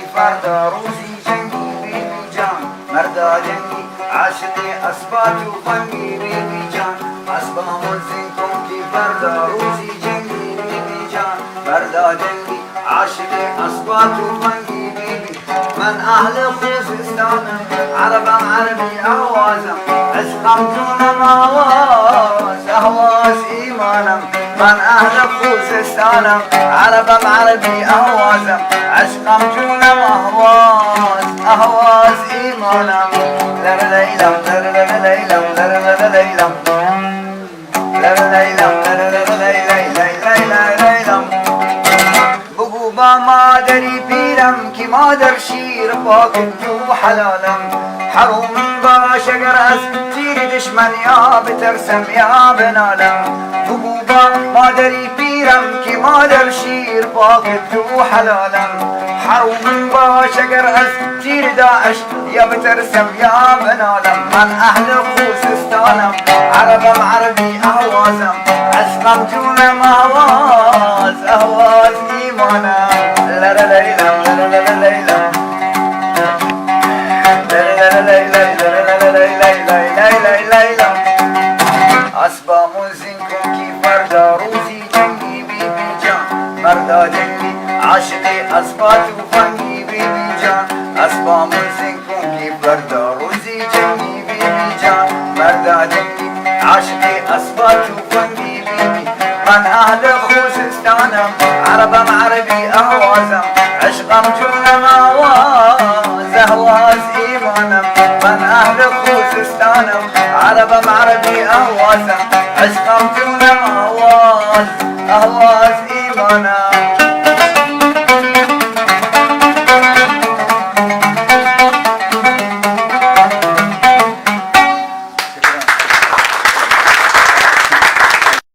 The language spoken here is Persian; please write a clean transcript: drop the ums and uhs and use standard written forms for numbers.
جنگی فردا روزی جنگی بیبی جان مردا جنگی عاشقی اثبات و فنگی بیبی جان اسبامون زین کن که فردا روزی جنگی بیبی جان مردا جنگی عاشقی اثبات و فنگی بیبی من اهل خوزستانم عربم عربی اهوازم عشقم جونم اهواز اهواز ایمانم من اهل خوزستانم عربم عربی اهوازم عشقم جونم اهواز اهواز ایمانم لر لیلم لر لر لیلم لر لر لیلم لر لیلم لر لر لیلم بگو با مادری پیرم که مادر شیر پاک جو حلالم حروم باش اگر از تیر دشمن یا بترسم یا بنالم بگو با مادری پیرم که مادر شیر پاک جو حلالم حروم باش اگر از تیر داعش یا بترسم یا بنالم من اهل خوزستانم عربم عربی اهوازم عشقم جونم اهواز اهواز ایمانم لر لیلم لر لر لیلم اسبامون زین کن که فردا روزی جنگی بیبی جان مردا جنگی عاشقی اثبات و فنگی بیبی جان اسبامون زین کن که فردا روزی جنگی بیبی جان مردا جنگی عاشقی اثبات و فنگی بیبی من اهل خوزستانم عربم عربی اهوازم عشقم جونم اهواز اهواز ایمانم من اهل خوزستانم عربم عربي اهوازم عشقم جونم اهواز اهواز ایمانم